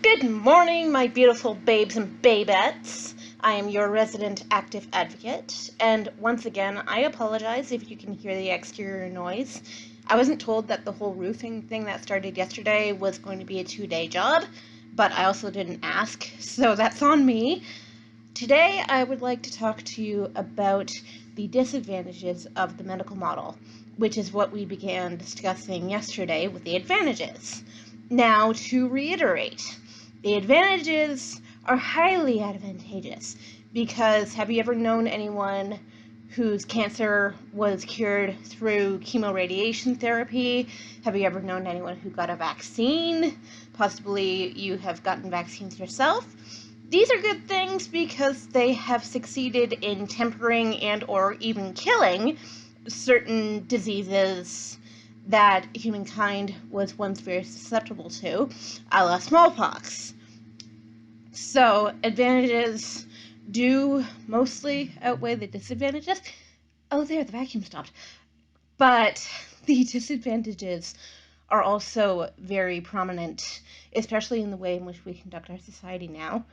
Good morning, my beautiful babes and babettes. I am your resident active advocate, and once again, I apologize if you can hear the exterior noise. I wasn't told that the whole roofing thing that started yesterday was going to be a 2-day job, but I also didn't ask, so that's on me. Today, I would like to talk to you about the disadvantages of the medical model, which is what we began discussing yesterday with the advantages. Now, to reiterate, the advantages are highly advantageous because have you ever known anyone whose cancer was cured through chemoradiation therapy? Have you ever known anyone who got a vaccine? Possibly you have gotten vaccines yourself. These are good things because they have succeeded in tempering and or even killing certain diseases that humankind was once very susceptible to, a la smallpox. So advantages do mostly outweigh the disadvantages. Oh, there, the vacuum stopped. But the disadvantages are also very prominent, especially in the way in which we conduct our society now,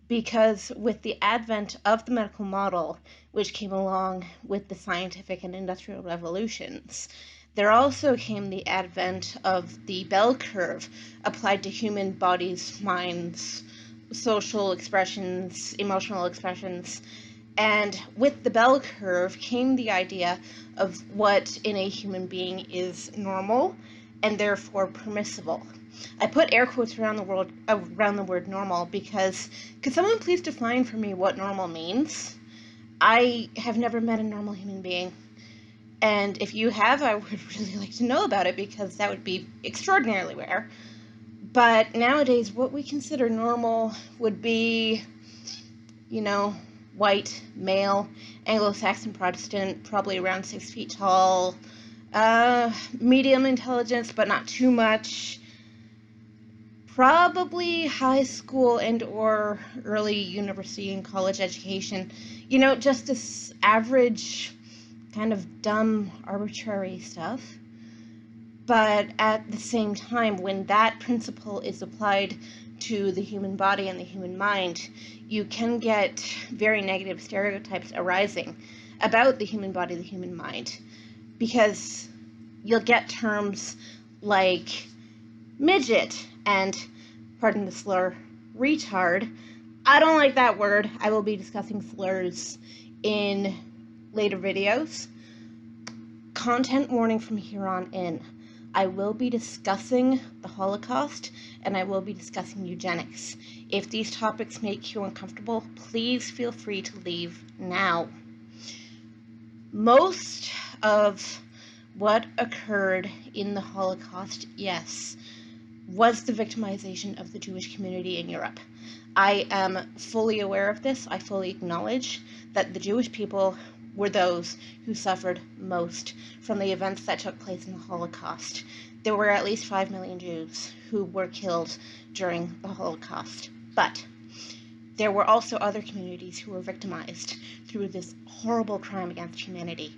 because with the advent of the medical model, which came along with the scientific and industrial revolutions, there also came the advent of the bell curve applied to human bodies, minds, social expressions, emotional expressions. And with the bell curve came the idea of what in a human being is normal and therefore permissible. I put air quotes around the word normal because could someone please define for me what normal means? I have never met a normal human being. And if you have, I would really like to know about it because that would be extraordinarily rare. But nowadays, what we consider normal would be, white, male, Anglo-Saxon Protestant, probably around 6 feet tall, medium intelligence, but not too much, probably high school and or early university and college education, just this average kind of dumb, arbitrary stuff. But at the same time, when that principle is applied to the human body and the human mind, you can get very negative stereotypes arising about the human body, the human mind, because you'll get terms like midget and, pardon the slur, retard. I don't like that word. I will be discussing slurs in later videos. Content warning from here on in. I will be discussing the Holocaust and I will be discussing eugenics. If these topics make you uncomfortable, please feel free to leave now. Most of what occurred in the Holocaust, yes, was the victimization of the Jewish community in Europe. I am fully aware of this. I fully acknowledge that the Jewish people were those who suffered most from the events that took place in the Holocaust. There were at least 5 million Jews who were killed during the Holocaust. But there were also other communities who were victimized through this horrible crime against humanity.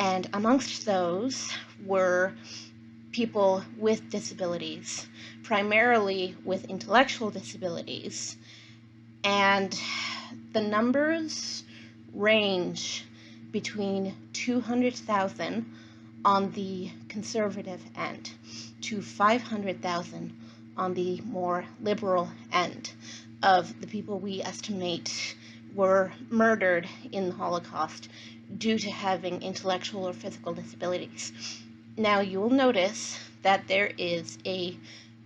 And amongst those were people with disabilities, primarily with intellectual disabilities. And the numbers range between 200,000 on the conservative end to 500,000 on the more liberal end of the people we estimate were murdered in the Holocaust due to having intellectual or physical disabilities. Now you will notice that there is a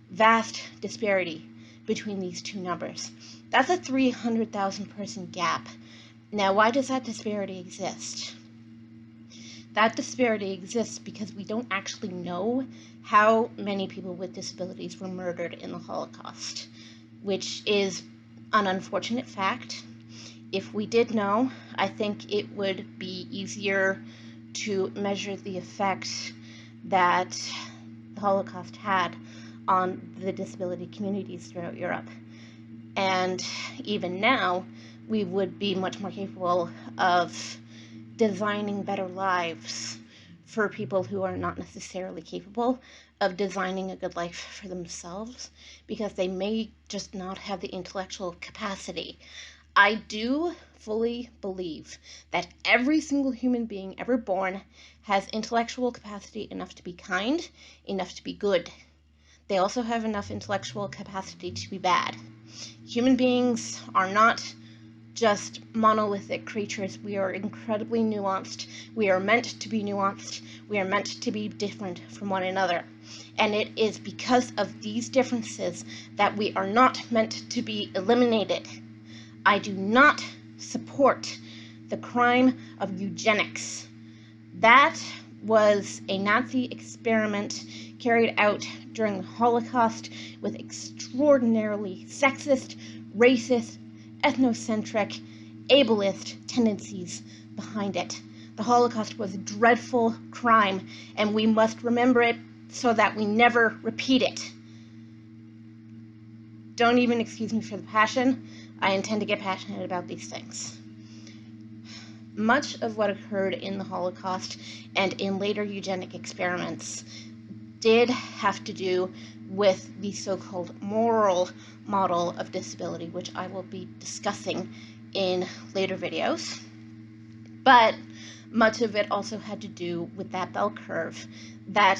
vast disparity between these two numbers. That's a 300,000 person gap. Now, why does that disparity exist? That disparity exists because we don't actually know how many people with disabilities were murdered in the Holocaust, which is an unfortunate fact. If we did know, I think it would be easier to measure the effect that the Holocaust had on the disability communities throughout Europe. And even now, we would be much more capable of designing better lives for people who are not necessarily capable of designing a good life for themselves because they may just not have the intellectual capacity. I do fully believe that every single human being ever born has intellectual capacity enough to be kind, enough to be good. They also have enough intellectual capacity to be bad. Human beings are not just monolithic creatures. We are incredibly nuanced. We are meant to be nuanced. We are meant to be different from one another. And it is because of these differences that we are not meant to be eliminated. I do not support the crime of eugenics. That was a Nazi experiment carried out during the Holocaust with extraordinarily sexist, racist, ethnocentric, ableist tendencies behind it. The Holocaust was a dreadful crime, and we must remember it so that we never repeat it. Don't even excuse me for the passion. I intend to get passionate about these things. Much of what occurred in the Holocaust and in later eugenic experiments did have to do with the so-called moral model of disability, which I will be discussing in later videos. But much of it also had to do with that bell curve that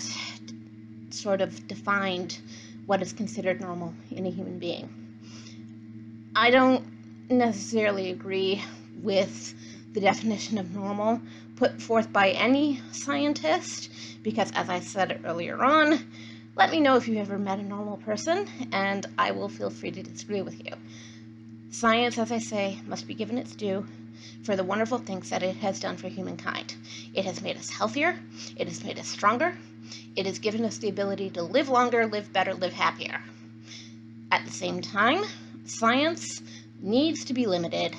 sort of defined what is considered normal in a human being. I don't necessarily agree with the definition of normal put forth by any scientist, because as I said earlier on, let me know if you've ever met a normal person, and I will feel free to disagree with you. Science, as I say, must be given its due for the wonderful things that it has done for humankind. It has made us healthier, it has made us stronger, it has given us the ability to live longer, live better, live happier. At the same time, science needs to be limited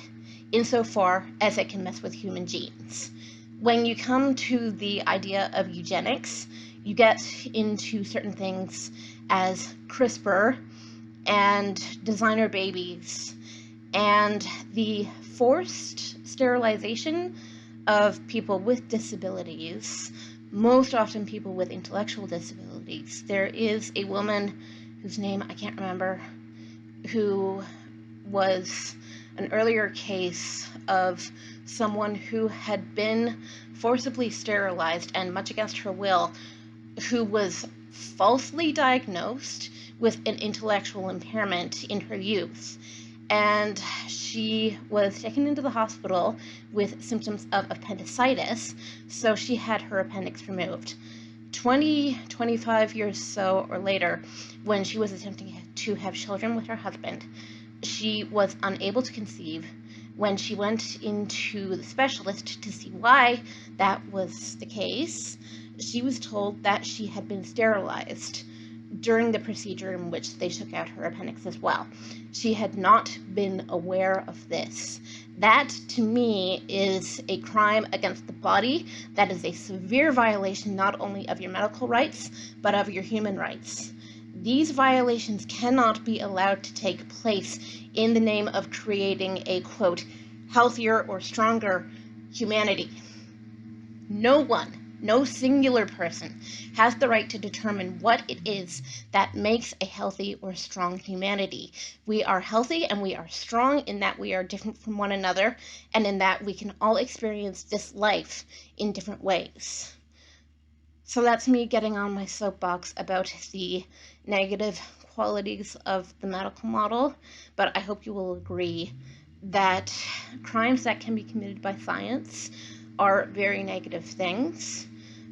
insofar as it can mess with human genes. When you come to the idea of eugenics, you get into certain things as CRISPR and designer babies and the forced sterilization of people with disabilities, most often people with intellectual disabilities. There is a woman whose name I can't remember, who was an earlier case of someone who had been forcibly sterilized and much against her will, who was falsely diagnosed with an intellectual impairment in her youth. And she was taken into the hospital with symptoms of appendicitis, so she had her appendix removed. 25 years so or later, when she was attempting to have children with her husband, she was unable to conceive. When she went into the specialist to see why that was the case, she was told that she had been sterilized during the procedure in which they took out her appendix as well. She had not been aware of this. That, to me, is a crime against the body. That is a severe violation not only of your medical rights, but of your human rights. These violations cannot be allowed to take place in the name of creating a, quote, healthier or stronger humanity. No one, no singular person, has the right to determine what it is that makes a healthy or strong humanity. We are healthy and we are strong in that we are different from one another, and in that we can all experience this life in different ways. So that's me getting on my soapbox about the negative qualities of the medical model, but I hope you will agree that crimes that can be committed by science are very negative things,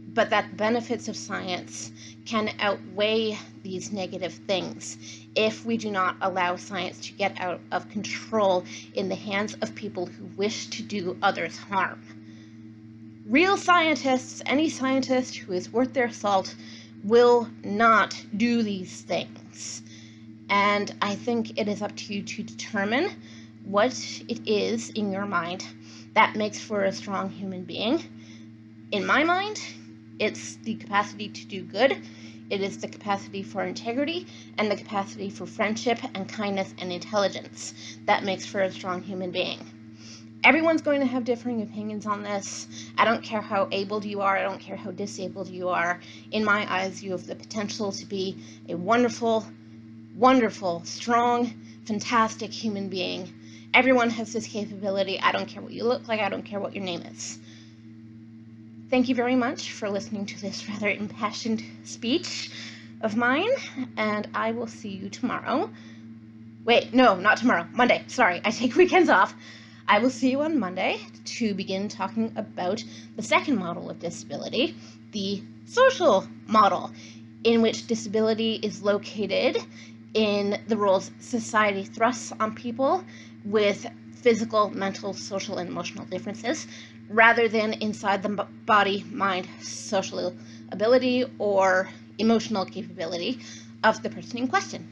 but that benefits of science can outweigh these negative things if we do not allow science to get out of control in the hands of people who wish to do others harm. Real scientists, any scientist who is worth their salt, will not do these things. And I think it is up to you to determine what it is in your mind that makes for a strong human being. In my mind, it's the capacity to do good. It is the capacity for integrity and the capacity for friendship and kindness and intelligence that makes for a strong human being. Everyone's going to have differing opinions on this. I don't care how abled you are. I don't care how disabled you are. In my eyes, you have the potential to be a wonderful, wonderful, strong, fantastic human being. Everyone has this capability. I don't care what you look like. I don't care what your name is. Thank you very much for listening to this rather impassioned speech of mine, and I will see you tomorrow. Wait, no, not tomorrow. Monday. Sorry, I take weekends off. I will see you on Monday to begin talking about the second model of disability, the social model, in which disability is located in the roles society thrusts on people with physical, mental, social, and emotional differences, rather than inside the body, mind, social ability, or emotional capability of the person in question.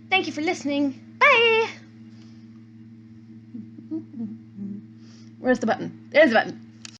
Thank you for listening. Bye! Where's the button? There's the button.